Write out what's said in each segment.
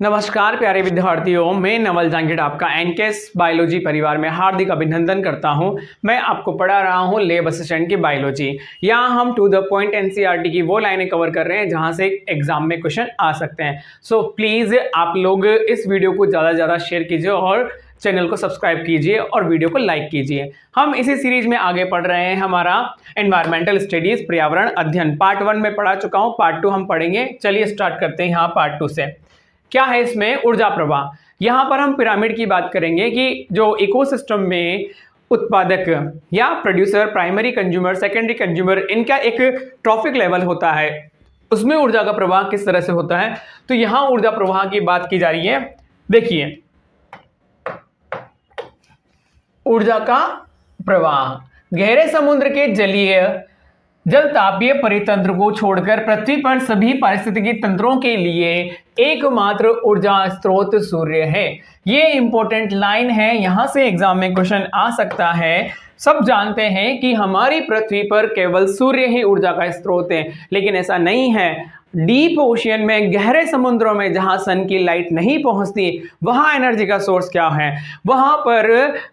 नमस्कार प्यारे विद्यार्थियों, मैं नवल जांगिड़ आपका एनकेएस बायोलॉजी परिवार में हार्दिक अभिनंदन करता हूं। मैं आपको पढ़ा रहा हूं लैब असिस्टेंट की बायोलॉजी। यहां हम टू द पॉइंट एनसीईआरटी की वो लाइनें कवर कर रहे हैं जहां से एग्जाम में क्वेश्चन आ सकते हैं। सो प्लीज़ आप लोग इस वीडियो को ज़्यादा से ज़्यादा शेयर कीजिए और चैनल को सब्सक्राइब कीजिए और वीडियो को लाइक कीजिए। हम इसी सीरीज में आगे पढ़ रहे हैं। हमारा एनवायरमेंटल स्टडीज पर्यावरण अध्ययन पार्ट 1 में पढ़ा चुका हूँ, पार्ट 2 हम पढ़ेंगे। चलिए स्टार्ट करते हैं यहाँ पार्ट 2 से। क्या है इसमें? ऊर्जा प्रवाह। यहां पर हम पिरामिड की बात करेंगे कि जो इकोसिस्टम में उत्पादक या producer, primary consumer, secondary consumer, इनका एक ट्रॉफिक लेवल होता है, उसमें ऊर्जा का प्रवाह किस तरह से होता है। तो यहां ऊर्जा प्रवाह की बात की जा रही है। देखिए, ऊर्जा का प्रवाह गहरे समुद्र के जल तापीय परितंत्र को छोड़कर पृथ्वी पर सभी पारिस्थितिकी तंत्रों के लिए एकमात्र ऊर्जा स्रोत सूर्य है। ये इंपॉर्टेंट लाइन है, यहां से एग्जाम में क्वेश्चन आ सकता है। सब जानते हैं कि हमारी पृथ्वी पर केवल सूर्य ही ऊर्जा का स्रोत है, लेकिन ऐसा नहीं है। डीप ओशियन में, गहरे समुद्रों में जहां सन की लाइट नहीं पहुंचती, वहां एनर्जी का सोर्स क्या है? वहां पर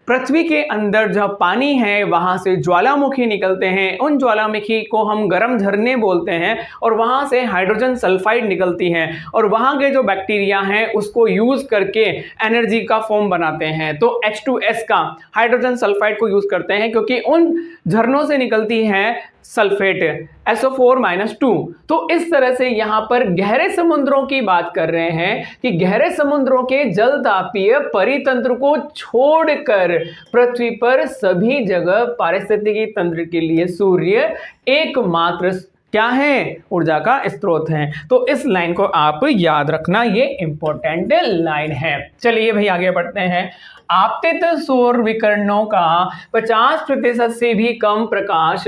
पृथ्वी के अंदर जब पानी है, वहां से ज्वालामुखी निकलते हैं। उन ज्वालामुखी को हम गर्म झरने बोलते हैं और वहां से हाइड्रोजन सल्फाइड निकलती है और वहां के जो बैक्टीरिया हैं उसको यूज करके एनर्जी का फॉर्म बनाते हैं। तो H2S का हाइड्रोजन सल्फाइड को यूज करते हैं क्योंकि उन झरनों से निकलती है सल्फेट SO4-2। तो इस तरह से यहां पर गहरे समुद्रों की बात कर रहे हैं कि गहरे समुद्रों के जल तापीय परितंत्र को छोड़कर पृथ्वी पर सभी जगह पारिस्थितिकी तंत्र के लिए सूर्य एकमात्र क्या है? ऊर्जा का स्रोत है। तो इस लाइन को आप याद रखना, ये इंपॉर्टेंट लाइन है। चलिए भाई आगे बढ़ते हैं। आपतित सौर विकिरणों का 50% से भी कम प्रकाश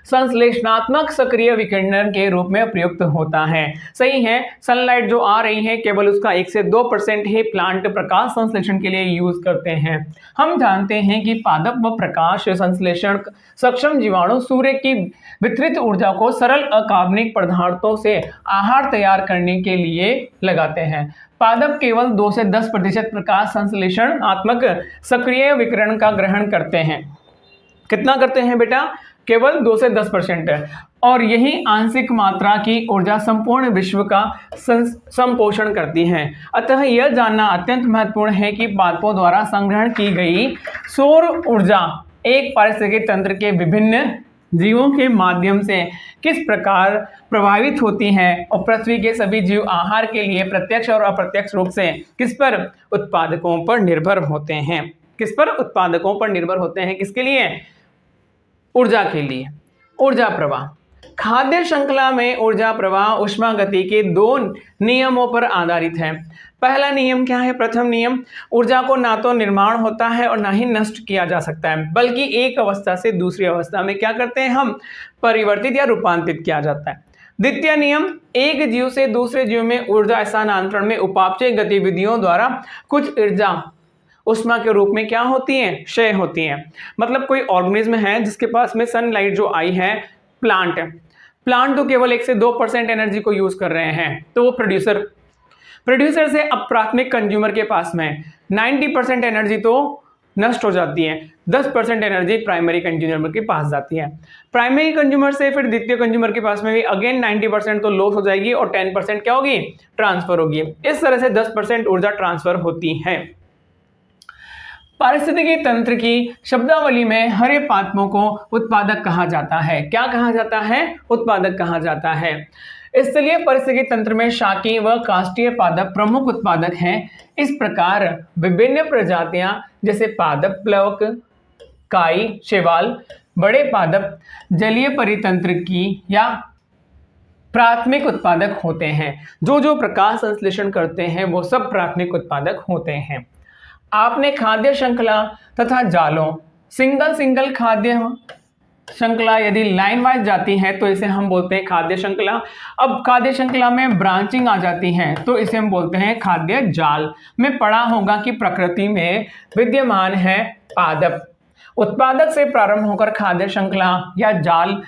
संश्लेषणात्मक सक्रिय विकिरण के रूप में प्रयुक्त होता है। सही है, सनलाइट जो आ रही है केवल उसका 1 से 2% ही प्लांट प्रकाश संश्लेषण के लिए यूज करते हैं। हम जानते हैं कि पादप व प्रकाश संश्लेषण सक्षम जीवाणु सूर्य की वितरित ऊर्जा को सरल अकार्बनिक पदार्थों से आहार तैयार करने के लिए लगाते हैं। पादप केवल 2 से 10% प्रकाश संश्लेषणात्मक सक्रिय विकिरण का ग्रहण करते हैं। कितना करते हैं बेटा? केवल 2 से 10%। और यही आंशिक मात्रा की ऊर्जा संपूर्ण विश्व का संपोषण करती है। अतः यह जानना अत्यंत महत्वपूर्ण है कि पादपों द्वारा संग्रहण की गई सौर ऊर्जा एक पारिस्थितिकी तंत्र के विभिन्न जीवों के माध्यम से किस प्रकार प्रभावित होती हैं और पृथ्वी के सभी जीव आहार के लिए प्रत्यक्ष और अप्रत्यक्ष रूप से किस पर? उत्पादकों पर निर्भर होते हैं। किस पर? उत्पादकों पर निर्भर होते हैं। किसके लिए? ऊर्जा के लिए। ऊर्जा प्रवाह। खाद्य श्रृंखला में ऊर्जा प्रवाह ऊष्मागति के 2 नियमों पर आधारित है। पहला नियम क्या है? प्रथम नियम, ऊर्जा को ना तो निर्माण होता है और ना ही नष्ट किया जा सकता है, बल्कि एक अवस्था से दूसरी अवस्था में क्या करते हैं हम? परिवर्तित या रूपांतरित किया जाता है। द्वितीय नियम, एक जीव से दूसरे जीव में ऊर्जा स्थानांतरण में उपापचय गतिविधियों द्वारा कुछ ऊर्जा उष्मा के रूप में क्या होती है? क्षय होती है। मतलब कोई ऑर्गेनिज्म है जिसके पास में सनलाइट जो आई है, प्लांट तो केवल 1 से 2% एनर्जी को यूज कर रहे हैं, तो वो प्रोड्यूसर से अब प्राथमिक कंज्यूमर के पास में 90% एनर्जी तो नष्ट हो जाती है, 10% एनर्जी प्राइमरी कंज्यूमर के पास जाती है। प्राइमरी कंज्यूमर से फिर द्वितीय कंज्यूमर के पास में भी अगेन 90% तो लॉस हो जाएगी और 10% क्या होगी? ट्रांसफर होगी। इस तरह से 10% ऊर्जा ट्रांसफर होती है। पारिस्थितिकी तंत्र की शब्दावली में हरे पादपों को उत्पादक कहा जाता है। क्या कहा जाता है? उत्पादक कहा जाता है। स्थलीय पारिस्थितिकी तंत्र में शाकीय व काष्ठीय पादप प्रमुख उत्पादक हैं। इस प्रकार विभिन्न प्रजातियां जैसे पादप प्लवक, काई, शैवाल, बड़े पादप जलीय परितंत्र की या प्राथमिक उत्पादक होते हैं। जो प्रकाश संश्लेषण करते हैं वो सब प्राथमिक उत्पादक होते हैं। आपने खाद्य श्रृंखला तथा जालों, सिंगल खाद्य श्रृंखला यदि लाइन वाइज जाती है तो इसे हम बोलते हैं खाद्य श्रृंखला। अब खाद्य श्रृंखला में ब्रांचिंग आ जाती है तो इसे हम बोलते हैं खाद्य जाल। में पढ़ा होगा कि प्रकृति में विद्यमान है पादप, उत्पादक से प्रारंभ होकर खाद्य श्रृंखला या जाल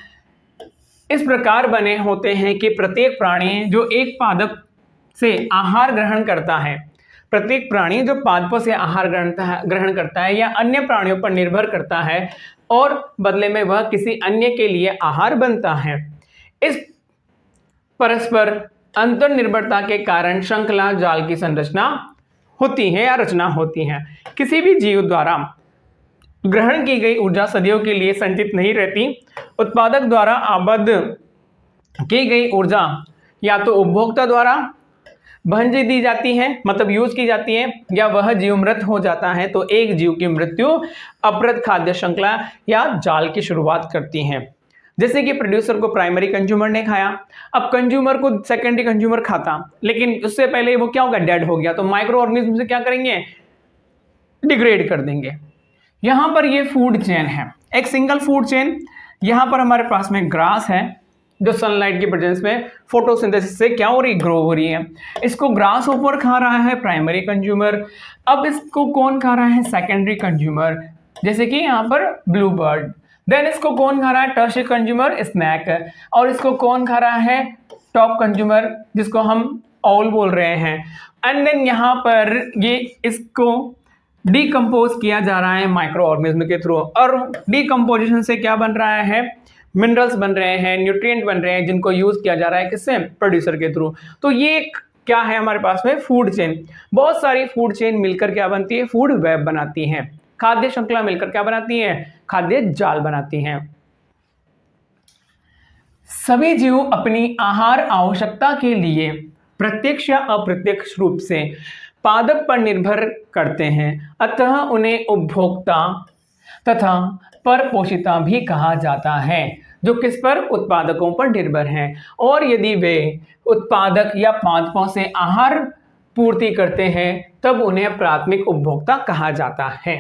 इस प्रकार बने होते हैं कि प्रत्येक प्राणी जो एक पादप से आहार ग्रहण करता है, प्रत्येक प्राणी जो पादपों से आहार ग्रहण करता है या अन्य प्राणियों पर निर्भर करता है और बदले में वह किसी अन्य के लिए आहार बनता है। इस परस्पर अंतर्निर्भरता के कारण श्रृंखला जाल की संरचना होती है या रचना होती है। किसी भी जीव द्वारा ग्रहण की गई ऊर्जा सदियों के लिए संचित नहीं रहती। उत्पादक द्वारा आबद्ध की गई ऊर्जा या तो उपभोक्ता द्वारा भंज दी जाती है, मतलब यूज की जाती है, या वह जीव मृत हो जाता है तो एक जीव की मृत्यु अपृत खाद्य श्रृंखला या जाल की शुरुआत करती है। जैसे कि प्रोड्यूसर को प्राइमरी कंज्यूमर ने खाया, अब कंज्यूमर को सेकेंडरी कंज्यूमर खाता, लेकिन उससे पहले वो क्या होगा, डेड हो गया, तो माइक्रो ऑर्गेनिज्म से क्या करेंगे, डिग्रेड कर देंगे। यहां पर ये फूड चेन है, एक सिंगल फूड चेन। यहां पर हमारे पास में ग्रास है जो सनलाइट की प्रेजेंस में फोटोसिंथेसिस से क्या हो रही, ग्रो हो रही है। इसको ग्रास ओवर खा रहा है प्राइमरी कंज्यूमर। अब इसको कौन खा रहा है, सेकेंडरी कंज्यूमर, जैसे कि यहाँ पर ब्लू बर्ड। देन इसको कौन खा रहा है, टर्शियरी कंज्यूमर, स्नैक। और इसको कौन खा रहा है, टॉप कंज्यूमर, जिसको हम ऑल बोल रहे हैं। एंड देन यहाँ पर ये इसको डीकम्पोज किया जा रहा है माइक्रो ऑर्गेनिज्म के थ्रू, और डीकम्पोजिशन से क्या बन रहा है, मिनरल्स बन रहे हैं, न्यूट्रिएंट बन रहे हैं, जिनको यूज किया जा रहा है किससे, प्रोड्यूसर के थ्रू। तो ये क्या है हमारे पास में, फूड चेन। बहुत सारी फूड चेन मिलकर क्या बनती है, फूड वेब बनाती है। खाद्य श्रृंखला मिलकर क्या बनाती है, खाद्य जाल बनाती हैं। सभी जीव अपनी आहार आवश्यकता के लिए प्रत्यक्ष या अप्रत्यक्ष रूप से पादप पर निर्भर करते हैं, अतः उन्हें उपभोक्ता तथा परपोषिता भी कहा जाता है, जो किस पर, उत्पादकों पर निर्भर हैं। और यदि वे उत्पादक या पादपों से आहार पूर्ति करते हैं तब उन्हें प्राथमिक उपभोक्ता कहा जाता है।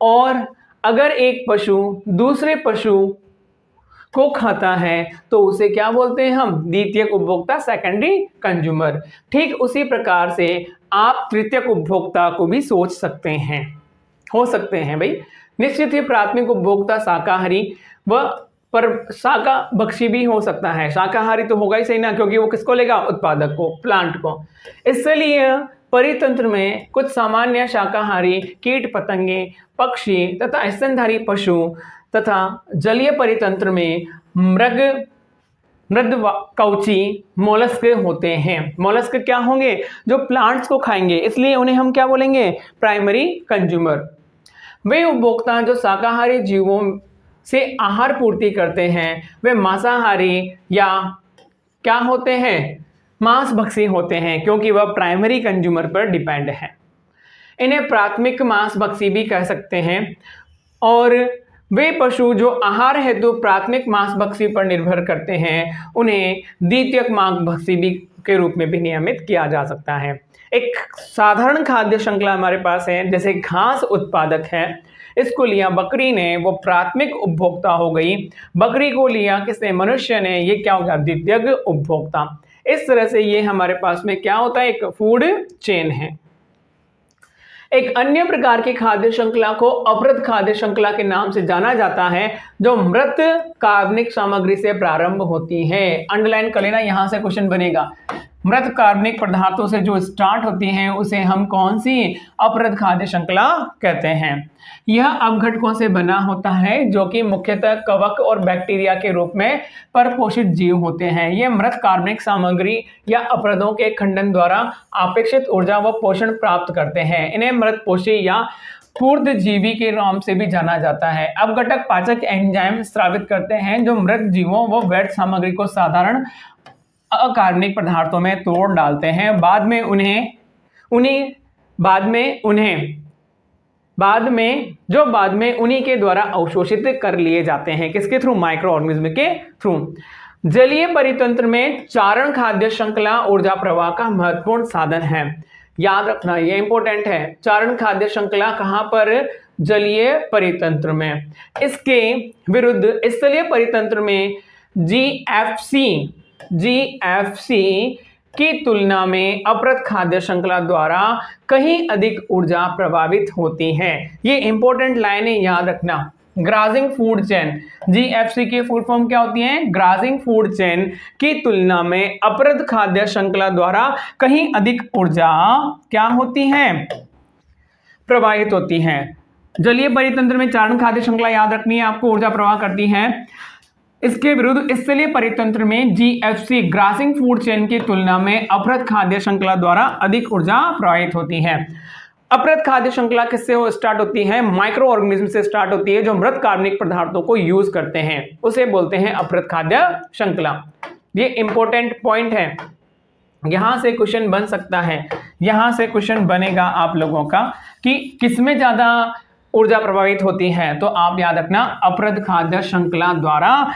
और अगर एक पशु दूसरे पशु को खाता है तो उसे क्या बोलते हैं हम, द्वितीयक उपभोक्ता, सेकेंडरी कंज्यूमर। ठीक उसी प्रकार से आप तृतीयक उपभोक्ता को भी सोच सकते हैं, हो सकते हैं भाई। निश्चित ही प्राथमिक उपभोक्ता शाकाहारी व पर शाका भक्षी भी हो सकता है। शाकाहारी तो होगा ही सही ना, क्योंकि वो किसको लेगा, उत्पादक को, प्लांट को। इसलिए परितंत्र में कुछ सामान्य शाकाहारी कीट पतंगे, पक्षी तथा स्तनधारी पशु तथा जलीय परितंत्र में मृदकवची मोलस्क होते हैं। मोलस्क क्या होंगे, जो प्लांट्स को खाएंगे, इसलिए उन्हें हम क्या बोलेंगे, प्राइमरी कंज्यूमर। वे उपभोक्ता जो शाकाहारी जीवों से आहार पूर्ति करते हैं वे मांसाहारी या क्या होते हैं, मांसभक्षी होते हैं, क्योंकि वह प्राइमरी कंज्यूमर पर डिपेंड है। इन्हें प्राथमिक मांसभक्षी भी कह सकते हैं। और वे पशु जो आहार हेतु प्राथमिक मांसभक्षी पर निर्भर करते हैं उन्हें द्वितीयक मांसभक्षी भी के रूप में भी नियमित किया जा सकता है। एक साधारण खाद्य श्रृंखला हमारे पास है, जैसे घास उत्पादक है, इसको लिया बकरी ने, वो प्राथमिक उपभोक्ता हो गई। बकरी को लिया किसने, मनुष्य ने, ये क्या होगा, द्वितीयक उपभोक्ता। इस तरह से ये हमारे पास में क्या होता है, एक फूड चेन है। एक अन्य प्रकार की खाद्य श्रृंखला को अपृत खाद्य श्रृंखला के नाम से जाना जाता है, जो मृत कार्बनिक सामग्री से प्रारंभ होती है। अंडरलाइन कर लेना, यहां से क्वेश्चन बनेगा। मृत कार्बनिक पदार्थों से जो स्टार्ट होती हैं उसे हम कौन सी, अपृत खाद्य श्रृंखला कहते हैं। यह अपघटकों से बना होता है जो कि मुख्यतः कवक और बैक्टीरिया के रूप में परपोषित जीव होते हैं। ये मृत कार्बनिक सामग्री या अपरदों के खंडन द्वारा अपेक्षित ऊर्जा व पोषण प्राप्त करते हैं। इन्हें मृतपोषी या पूर्णजीवी के नाम से भी जाना जाता है। अपघटक पाचक एंजाइम स्रावित करते हैं जो मृत जीवों व व्यर्थ सामग्री को साधारण अकार्बनिक पदार्थों में तोड़ डालते हैं। बाद में उन्हीं के द्वारा अवशोषित कर लिए जाते हैं। किसके थ्रू, माइक्रो ऑर्गेनिज्म के थ्रू। जलीय परितंत्र में चारण खाद्य श्रृंखला ऊर्जा प्रवाह का महत्वपूर्ण साधन है। याद रखना, ये इंपॉर्टेंट है। चारण खाद्य श्रृंखला कहां पर, जलीय परितंत्र में। इसके विरुद्ध स्थलीय परितंत्र में जीएफसी की तुलना में अपृत खाद्य श्रृंखला द्वारा कहीं अधिक ऊर्जा प्रभावित होती है। ये इंपॉर्टेंट लाइनें याद रखना। ग्राजिंग फूड चेन, जीएफसी की फुल फॉर्म क्या होती है? ग्राजिंग फूड चेन की तुलना में अपृत खाद्य श्रृंखला द्वारा कहीं अधिक ऊर्जा क्या होती है? प्रवाहित होती है। जलीय परितंत्र में चारण खाद्य श्रृंखला याद रखनी है आपको, ऊर्जा प्रवाह करती है। इसके विरुद्ध स्थलीय परितंत्र में जीएफसी ग्रासिंग फूड चेन की तुलना में अपृत खाद्य श्रृंखला द्वारा अधिक ऊर्जा प्रवाहित होती है। अपृत खाद्य श्रृंखला किससे स्टार्ट होती है? माइक्रो ऑर्गेनिज्म से स्टार्ट होती है जो मृत कार्बनिक पदार्थों को यूज करते हैं, उसे बोलते हैं अपृत खाद्य श्रृंखला। ये इंपॉर्टेंट पॉइंट है, यहां से क्वेश्चन बन सकता है, यहां से क्वेश्चन बनेगा आप लोगों का कि किसमें ज्यादा ऊर्जा प्रभावित होती है, तो आप याद रखना अपृत खाद्य श्रृंखला द्वारा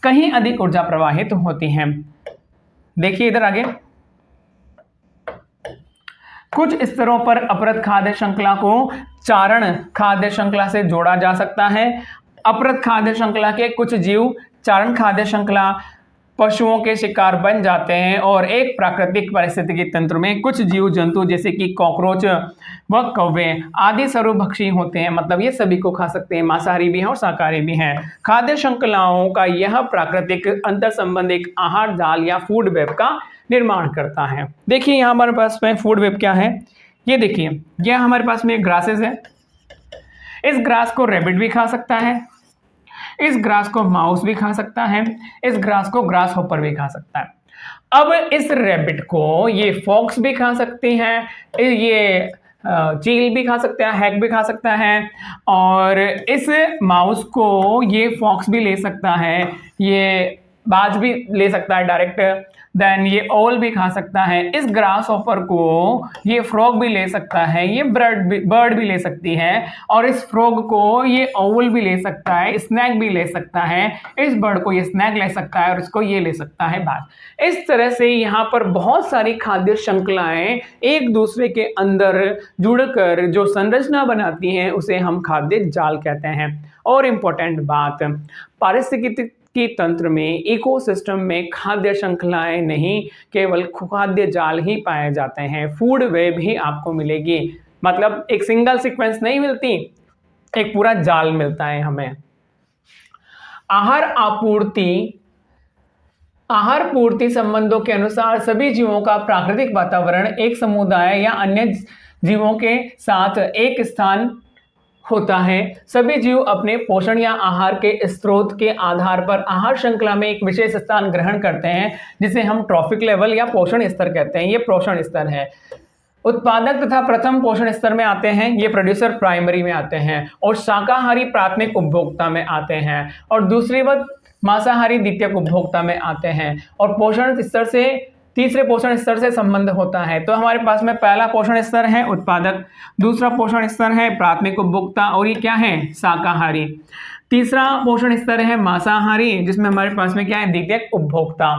कहीं अधिक ऊर्जा प्रवाहित होती है। देखिए इधर आगे, कुछ स्तरों पर अपृत खाद्य श्रृंखला को चारण खाद्य श्रृंखला से जोड़ा जा सकता है। अपृत खाद्य श्रृंखला के कुछ जीव चारण खाद्य श्रृंखला पशुओं के शिकार बन जाते हैं और एक प्राकृतिक पारिस्थितिकी तंत्र में कुछ जीव जंतु जैसे कि कॉकरोच व कौवे आदि सर्वभक्षी होते हैं, मतलब ये सभी को खा सकते हैं, मांसाहारी भी हैं और शाकाहारी भी हैं। खाद्य श्रृंखलाओं का यह प्राकृतिक अंतर संबंध एक आहार जाल या फूड वेब का निर्माण करता है। देखिए यहाँ हमारे पास में फूड वेब क्या है, ये देखिए, यह हमारे पास में ग्रासेस है। इस ग्रास को रैबिट भी खा सकता है, इस ग्रास को माउस भी खा सकता है, इस ग्रास को ग्रास हॉपर भी खा सकता है। अब इस रैबिट को ये फॉक्स भी खा सकती हैं, ये चील भी खा सकता है, हैक भी खा सकता है, और इस माउस को ये फॉक्स भी ले सकता है, ये बाज भी ले सकता है डायरेक्ट, देन ये ओल भी खा सकता है। इस ग्रास हॉपर को ये फ्रॉग भी ले सकता है, ये बर्ड भी ले सकती है, और इस फ्रॉग को ये ओल भी ले सकता है, स्नैक भी ले सकता है, इस बर्ड को ये स्नैक ले सकता है और इसको ये ले सकता है बाज। इस तरह से यहाँ पर बहुत सारी खाद्य श्रृंखलाएं एक दूसरे के अंदर जुड़कर जो संरचना बनाती हैं उसे हम खाद्य जाल कहते हैं। और इम्पोर्टेंट बात, पारिस्थितिकी की तंत्र में, इकोसिस्टम में खाद्य श्रृंखलाएं नहीं केवल खाद्य जाल ही पाए जाते हैं, फूड वेब ही आपको मिलेगी। मतलब एक सिंगल सीक्वेंस नहीं मिलती, एक पूरा जाल मिलता है हमें। आहार पूर्ति संबंधों के अनुसार सभी जीवों का प्राकृतिक वातावरण एक समुदाय या अन्य जीवों के साथ एक स्थान होता है। सभी जीव अपने पोषण या आहार के स्रोत के आधार पर आहार श्रृंखला में एक विशेष स्थान ग्रहण करते हैं, जिसे हम ट्रॉफिक लेवल या पोषण स्तर कहते हैं। ये पोषण स्तर है। उत्पादक तथा प्रथम पोषण स्तर में आते हैं, ये प्रोड्यूसर प्राइमरी में आते हैं, और शाकाहारी प्राथमिक उपभोक्ता में आते हैं, और दूसरी बात मांसाहारी द्वितीयक उपभोक्ता में आते हैं, और पोषण स्तर से तीसरे पोषण स्तर से संबंध होता है। तो हमारे पास में पहला पोषण स्तर है उत्पादक, दूसरा पोषण स्तर है प्राथमिक उपभोक्ता, और ये क्या है? शाकाहारी। तीसरा पोषण स्तर है मांसाहारी, जिसमें हमारे पास में क्या है? द्वितीयक उपभोक्ता।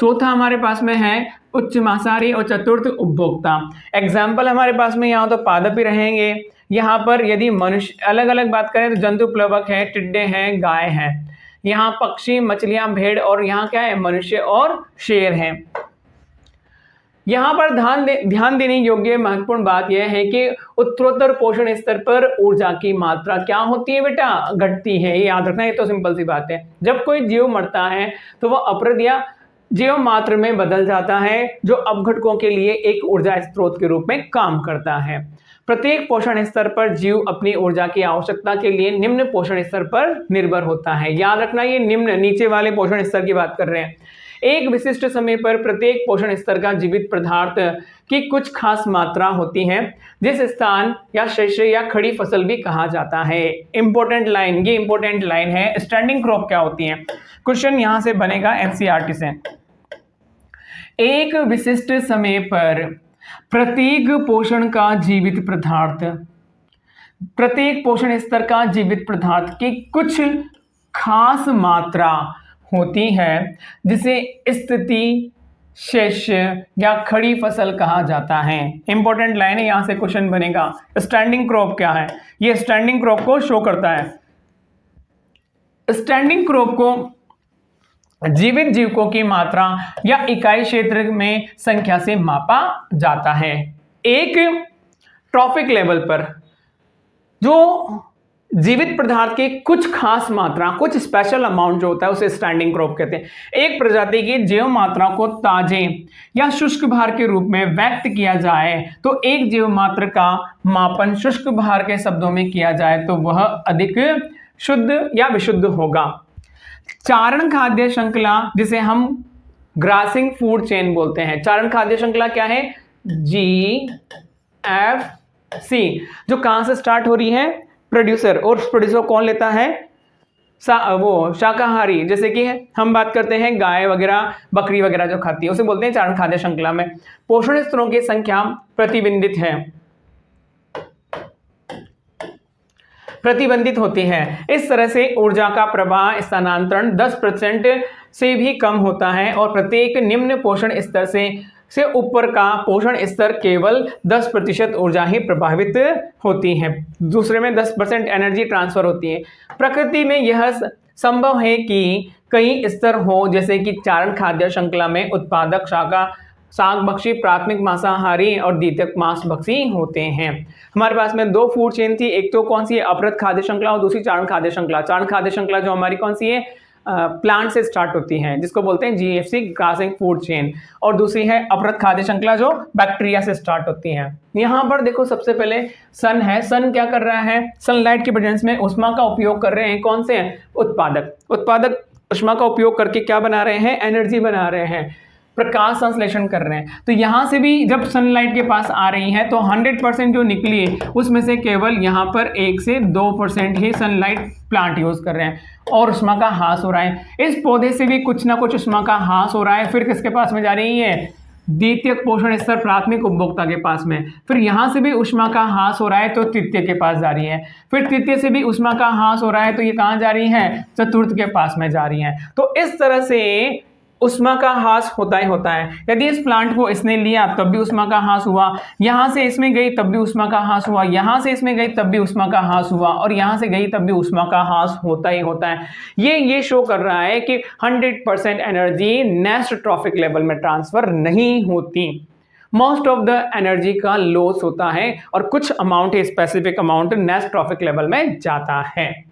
चौथा हमारे पास में है उच्च मांसाहारी, और चतुर्थ उपभोक्ता। एग्जाम्पल हमारे पास में यहाँ तो पादप ही रहेंगे। यहाँ पर यदि मनुष्य अलग अलग बात करें तो जंतु प्लवक है, टिड्डे हैं, गाय हैं। यहाँ पक्षी, मछलियां, भेड़, और यहाँ क्या है? मनुष्य और शेर हैं। यहाँ पर ध्यान देने योग्य महत्वपूर्ण बात यह है कि उत्तरोत्तर पोषण स्तर पर ऊर्जा की मात्रा क्या होती है बेटा? घटती है। ये याद रखना, ये तो सिंपल सी बात है। जब कोई जीव मरता है तो वह अपृत या जीव मात्र में बदल जाता है, जो अपघटकों के लिए एक ऊर्जा स्रोत के रूप में काम करता है। प्रत्येक पोषण स्तर पर जीव अपनी ऊर्जा की आवश्यकता के लिए निम्न पोषण स्तर पर निर्भर होता है। याद रखना, ये निम्न, नीचे वाले पोषण स्तर की बात कर रहे हैं। एक विशिष्ट समय पर प्रत्येक पोषण स्तर का जीवित पदार्थ की कुछ खास मात्रा होती है, जिस स्थान या शस्य या खड़ी फसल भी कहा जाता है। इंपॉर्टेंट लाइन, ये इंपॉर्टेंट लाइन है। स्टैंडिंग क्रॉप क्या होती है? क्वेश्चन यहां से बनेगा एनसीईआरटी से। एक विशिष्ट समय पर प्रत्येक पोषण का जीवित पदार्थ, प्रत्येक पोषण स्तर का जीवित पदार्थ की कुछ खास मात्रा होती है, जिसे स्थिति शस्य या खड़ी फसल कहा जाता है। इंपॉर्टेंट लाइन है, यहां से क्वेश्चन बनेगा। स्टैंडिंग क्रॉप क्या है? ये स्टैंडिंग क्रॉप को शो करता है। स्टैंडिंग क्रॉप को जीवित जीवकों की मात्रा या इकाई क्षेत्र में संख्या से मापा जाता है। एक ट्रॉफिक लेवल पर जो जीवित पदार्थ की कुछ खास मात्रा, कुछ स्पेशल अमाउंट जो होता है उसे स्टैंडिंग क्रॉप कहते हैं। एक प्रजाति की जैव मात्रा को ताजे या शुष्क भार के रूप में व्यक्त किया जाए तो एक जीव मात्रा का मापन शुष्क भार के शब्दों में किया जाए तो वह अधिक शुद्ध या विशुद्ध होगा। चारण खाद्य श्रृंखला जिसे हम ग्रासिंग फूड चेन बोलते हैं। चारण खाद्य श्रृंखला क्या है? GFC, जो कहां से स्टार्ट हो रही है? प्रोड्यूसर, और प्रोड्यूसर कौन लेता है? वो शाकाहारी, जैसे कि हम बात करते हैं गाय वगैरह, बकरी वगैरह जो खाती है उसे बोलते हैं चारण खाद्य श्रृंखला में। पोषण स्तरों की संख्या प्रतिबंधित होती है। इस तरह से ऊर्जा का प्रवाह स्थानांतरण 10% से भी कम होता है और प्रत्येक निम्न पोषण स्तर से ऊपर का पोषण स्तर केवल 10% ऊर्जा ही प्रभावित होती है। दूसरे में 10% एनर्जी ट्रांसफर होती है। प्रकृति में यह संभव है कि कई स्तर हो, जैसे कि चारण खाद्य श्रृंखला में उत्पादक शाक भक्षी, प्राथमिक मांसाहारी और द्वितीयक मांस भक्षी होते हैं। हमारे पास में दो फूड चेन थी, एक तो कौन सी है? अपृत खाद्य श्रृंखला, और दूसरी चारण खाद्य श्रृंखला। चारण खाद्य श्रृंखला जो हमारी कौन सी है? प्लांट से स्टार्ट होती है, जिसको बोलते हैं GFC, ग्रासिंग फूड चेन, और दूसरी है अपृत खाद्य श्रृंखला जो बैक्टीरिया से स्टार्ट होती है। यहाँ पर देखो सबसे पहले सन है। सन क्या कर रहा है? सनलाइट के प्रेजेंस में उष्मा का उपयोग कर रहे हैं। कौन से? उत्पादक उष्मा का उपयोग करके क्या बना रहे हैं? एनर्जी बना रहे हैं, प्रकाश संश्लेषण कर रहे हैं। तो यहां से भी जब सनलाइट के पास आ रही है तो 100% जो निकली उसमें से केवल यहां पर 1 से 2% ही सनलाइट प्लांट यूज कर रहे हैं और उष्मा का ह्रास हो रहा है। इस पौधे से भी कुछ ना कुछ उष्मा का ह्रास हो रहा है। फिर किसके पास में जा रही है? द्वितीयक पोषण स्तर प्राथमिक उपभोक्ता के पास में। फिर यहां से भी उष्मा का ह्रास हो रहा है तो तृतीय के पास जा रही है। फिर तृतीय से भी उष्मा का ह्रास हो रहा है तो ये कहां जा रही है? चतुर्थ के पास में जा रही है। तो इस तरह से उष्मा का ह्रास होता ही होता है। यदि इस प्लांट को इसने लिया तब भी उष्मा का ह्रास हुआ, यहां से इसमें गई तब भी उष्मा का ह्रास हुआ, यहां से इसमें गई तब भी उष्मा का ह्रास हुआ, और यहां से गई तब भी उष्मा का ह्रास होता ही होता है। ये शो कर रहा है कि 100% एनर्जी नेस्ट ट्रॉफिक लेवल में ट्रांसफर नहीं होती। मोस्ट ऑफ द एनर्जी का लॉस होता है और कुछ amount, specific amount nest trophic level में जाता है।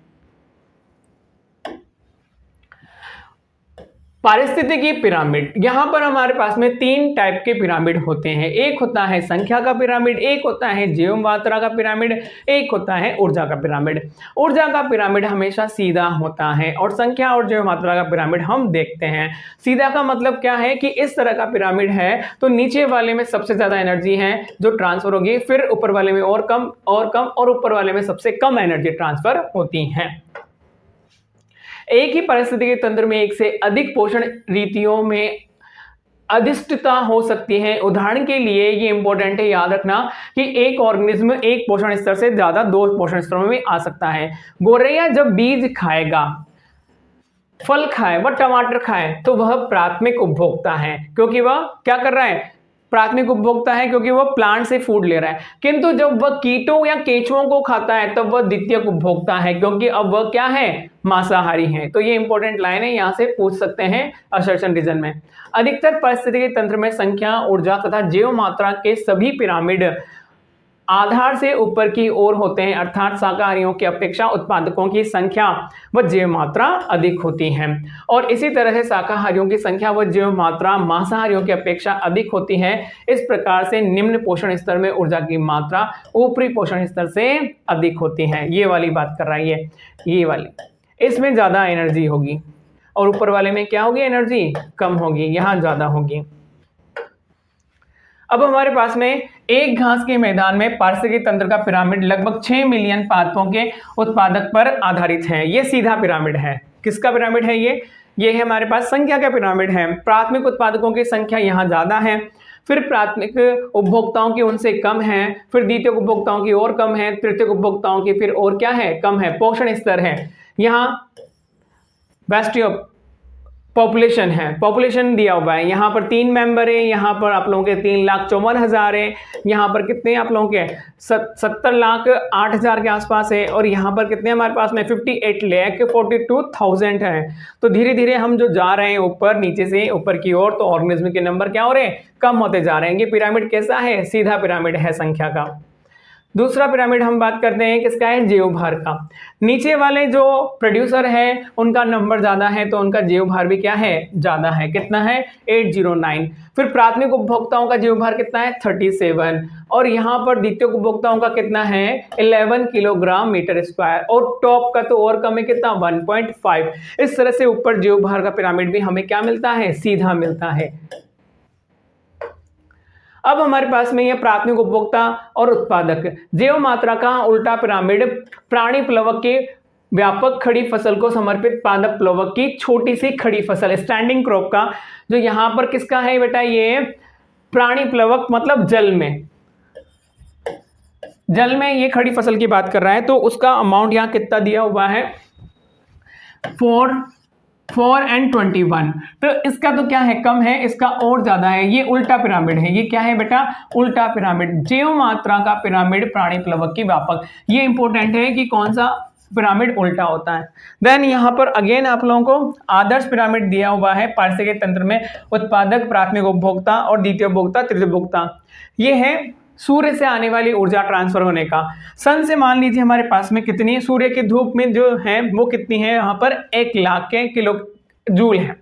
पारिस्थितिकी पिरामिड, यहां पर हमारे पास में 3 टाइप के पिरामिड होते हैं। एक होता है संख्या का पिरामिड, एक होता है जैव मात्रा का पिरामिड, एक होता है ऊर्जा का पिरामिड। ऊर्जा का पिरामिड हमेशा सीधा होता है और संख्या और जैव मात्रा का पिरामिड हम देखते हैं। सीधा का मतलब क्या है कि इस तरह का पिरामिड है तो नीचे वाले में सबसे ज्यादा एनर्जी है जो ट्रांसफर होगी, फिर ऊपर वाले में और कम और कम, और ऊपर वाले में सबसे कम एनर्जी ट्रांसफर होती है। एक ही पारिस्थितिकी तंत्र में एक से अधिक पोषण रीतियों में अधिष्ठता हो सकती है। उदाहरण के लिए ये इंपॉर्टेंट है याद रखना कि एक ऑर्गेनिज्म एक पोषण स्तर से ज्यादा 2 पोषण स्तरों में आ सकता है। गौरैया जब बीज खाएगा, फल खाए, वह टमाटर खाए तो वह प्राथमिक उपभोक्ता है, क्योंकि वह क्या कर रहा है? प्राथमिक उपभोक्ता है, क्योंकि वह प्लांट से फूड ले रहा है। किंतु जब वह कीटों या केंचुओं को खाता है तब वह द्वितीयक उपभोक्ता है, क्योंकि अब वह क्या है? मांसाहारी है। तो ये इंपॉर्टेंट लाइन है, यहां से पूछ सकते हैं असर्शन रीजन में। अधिकतर पारिस्थितिकी तंत्र में संख्या, ऊर्जा तथा जैव मात्रा के सभी पिरामिड आधार से ऊपर की ओर होते हैं, अर्थात शाकाहारियों की अपेक्षा उत्पादकों की संख्या व जैव मात्रा अधिक होती है, और इसी तरह से शाकाहारियों की संख्या व जैव मात्रा मांसाहारियों की अपेक्षा अधिक होती है। इस प्रकार से निम्न पोषण स्तर में ऊर्जा की मात्रा ऊपरी पोषण स्तर से अधिक होती है। ये वाली बात कर रहा है ये वाली, इसमें ज्यादा एनर्जी होगी और ऊपर वाले में क्या होगी? एनर्जी कम होगी, यहां ज्यादा होगी। अब हमारे पास में एक घास के मैदान में पारिस्थितिकी तंत्र का पिरामिड लगभग 6 मिलियन पादपों के उत्पादक पर आधारित है। यह सीधा पिरामिड है। किसका पिरामिड है ये है हमारे पास संख्या का पिरामिड है। प्राथमिक उत्पादकों की संख्या यहाँ ज्यादा है, फिर प्राथमिक उपभोक्ताओं की उनसे कम है, फिर द्वितीयक उपभोक्ताओं की और कम है, तृतीयक उपभोक्ताओं की फिर और क्या है? कम है। पोषण स्तर है, यहाँ बेस्ट पॉपुलेशन है, पॉपुलेशन दिया हुआ है। यहाँ पर 3 मेंबर है, यहाँ पर आप लोगों के 3,54,000 है, यहाँ पर कितने आप लोगों के 70,08,000 के आसपास है, और यहाँ पर कितने हमारे पास में 58,42,000 है। तो धीरे धीरे हम जो जा रहे हैं ऊपर, नीचे से ऊपर की ओर, तो ऑर्गेनिज्म के नंबर क्या हो रहे हैं? कम होते जा रहे हैं। ये पिरामिड कैसा है? सीधा पिरामिड है संख्या का। दूसरा पिरामिड हम बात करते हैं किसका है, जीवभार का। नीचे वाले जो प्रोड्यूसर है उनका नंबर ज्यादा है तो उनका जीवभार भी क्या है, ज्यादा है। कितना है, 809। फिर प्राथमिक उपभोक्ताओं का जीवभार कितना है, 37। और यहाँ पर द्वितीय उपभोक्ताओं का कितना है, 11 किलोग्राम मीटर स्क्वायर। और टॉप का तो और कम है, कितना, 1.5। इस तरह से ऊपर जीवभार का पिरामिड भी हमें क्या मिलता है, सीधा मिलता है। अब हमारे पास में ये प्राथमिक उपभोक्ता और उत्पादक। जैव मात्रा का उल्टा पिरामिड प्राणी प्लवक के व्यापक खड़ी फसल को समर्पित पादप प्लवक की छोटी सी खड़ी फसल, स्टैंडिंग क्रॉप का, जो यहां पर किसका है बेटा, ये प्राणी प्लवक मतलब जल में ये खड़ी फसल की बात कर रहा है। तो उसका अमाउंट यहां कितना दिया हुआ है, 4 and 21। तो इसका तो क्या है, कम है, इसका और ज्यादा है। ये उल्टा पिरामिड है। ये क्या है बेटा, उल्टा पिरामिड। जैव मात्रा का पिरामिड प्राणी प्लवक की व्यापक। ये इंपॉर्टेंट है कि कौन सा पिरामिड उल्टा होता है। देन यहां पर अगेन आप लोगों को आदर्श पिरामिड दिया हुआ है पारिस्थितिकी तंत्र में, उत्पादक, प्राथमिक उपभोक्ता और द्वितीय उपभोक्ता, तृतीय उपभोक्ता। ये है सूर्य से आने वाली ऊर्जा ट्रांसफर होने का। सन से मान लीजिए हमारे पास में कितनी, सूर्य की धूप में जो है वो कितनी है, यहाँ पर 1 लाख के किलो जूल है।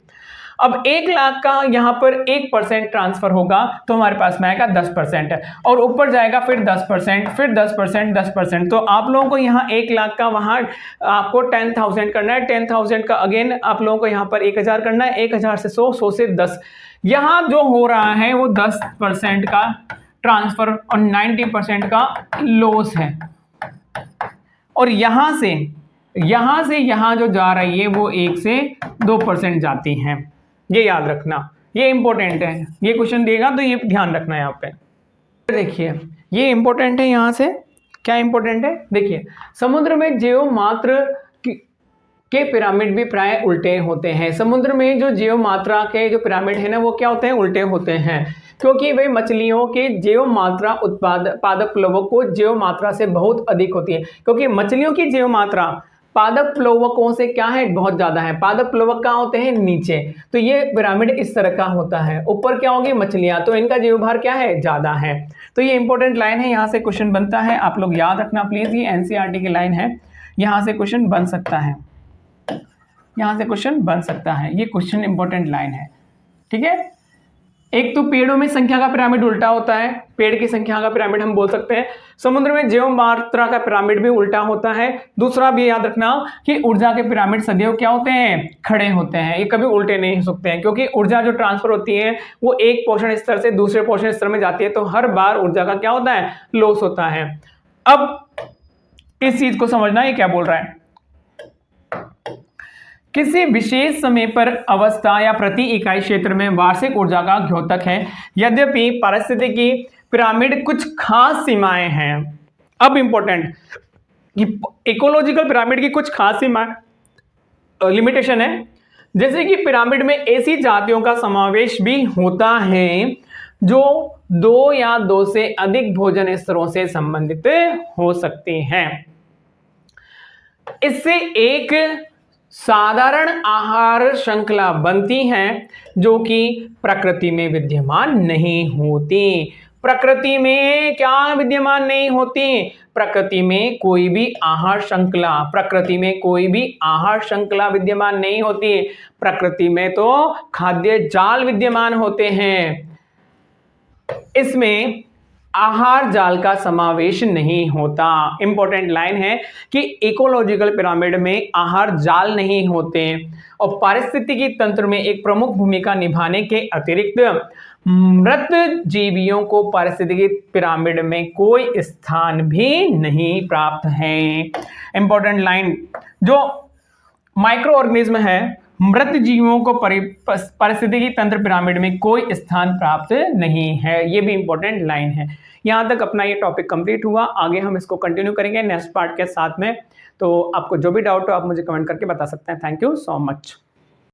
अब 1 लाख का यहाँ पर 1% ट्रांसफर होगा तो हमारे पास में आएगा 10%, और ऊपर जाएगा फिर 10%, फिर 10%, 10%। तो आप लोगों को यहाँ 1 लाख का वहाँ आपको 10,000 करना है, 10,000 का अगेन आप लोगों को यहाँ पर 1,000 करना है, 1,000 से 100, 100 से 10। यहाँ जो हो रहा है वो 10% का ट्रांसफर और 90% का लॉस है। और यहां से यहां जो जा रही है वो 1 से 2% जाती हैं। ये याद रखना, ये इंपॉर्टेंट है। ये क्वेश्चन देगा तो ये ध्यान रखना है यहाँ पे। देखिए ये इंपॉर्टेंट है। यहां से क्या इंपॉर्टेंट है, देखिए समुद्र में जैव मात्रा के पिरामिड भी प्राय उल्टे होते हैं। समुद्र में जो जैव मात्रा के जो पिरामिड है ना वो क्या होते हैं, उल्टे होते हैं, क्योंकि वे मछलियों के जैव मात्रा पादप प्लवक को जैव मात्रा से बहुत अधिक होती है। क्योंकि मछलियों की जैव मात्रा पादप प्लवकों से क्या है, बहुत ज्यादा है। पादप प्लवक कहाँ होते हैं, नीचे। तो ये पिरामिड इस तरह का होता है। ऊपर क्या होगी, मछलियां, तो इनका जैव भार क्या है, ज्यादा है। तो ये इंपॉर्टेंट लाइन है, यहाँ से क्वेश्चन बनता है। आप लोग याद रखना प्लीज, ये एनसीईआरटी की लाइन है, यहाँ से क्वेश्चन बन सकता है, यहाँ से क्वेश्चन बन सकता है। ये क्वेश्चन इंपॉर्टेंट लाइन है, ठीक है। एक तो पेड़ों में संख्या का पिरामिड उल्टा होता है, पेड़ की संख्या का पिरामिड हम बोल सकते हैं। समुद्र में जैव मात्रा का पिरामिड भी उल्टा होता है। दूसरा भी याद रखना कि ऊर्जा के पिरामिड सदैव क्या होते हैं, खड़े होते हैं। ये कभी उल्टे नहीं हो सकते हैं, क्योंकि ऊर्जा जो ट्रांसफर होती है वो एक पोषण स्तर से दूसरे पोषण स्तर में जाती है, तो हर बार ऊर्जा का क्या होता है, लॉस होता है। अब इस चीज को समझना, ये क्या बोल रहा है, किसी विशेष समय पर अवस्था या प्रति इकाई क्षेत्र में वार्षिक ऊर्जा का द्योतक है। यद्यपि पारिस्थितिकी पिरामिड कुछ खास सीमाएं हैं। अब इंपॉर्टेंट, इकोलॉजिकल पिरामिड की कुछ खास सीमाएं लिमिटेशन है। जैसे कि पिरामिड में ऐसी जातियों का समावेश भी होता है जो 2 या 2 से अधिक भोजन स्तरों से संबंधित हो सकती हैं। इससे एक साधारण आहार श्रृंखला बनती है जो कि प्रकृति में विद्यमान नहीं होती। प्रकृति में क्या विद्यमान नहीं होती, प्रकृति में कोई भी आहार श्रृंखला, प्रकृति में कोई भी आहार श्रृंखला विद्यमान नहीं होती। प्रकृति में तो खाद्य जाल विद्यमान होते हैं, इसमें आहार जाल का समावेश नहीं होता। इंपॉर्टेंट लाइन है कि इकोलॉजिकल पिरामिड में आहार जाल नहीं होते और पारिस्थितिकी तंत्र में एक प्रमुख भूमिका निभाने के अतिरिक्त मृत जीवियों को पारिस्थितिकी पिरामिड में कोई स्थान भी नहीं प्राप्त है। इंपॉर्टेंट लाइन, जो माइक्रो ऑर्गेनिज्म है, मृत जीवों को पारिस्थितिकी तंत्र पिरामिड में कोई स्थान प्राप्त नहीं है। ये भी इंपॉर्टेंट लाइन है। यहाँ तक अपना ये टॉपिक कंप्लीट हुआ। आगे हम इसको कंटिन्यू करेंगे नेक्स्ट पार्ट के साथ में। तो आपको जो भी डाउट हो आप मुझे कमेंट करके बता सकते हैं। Thank you so much.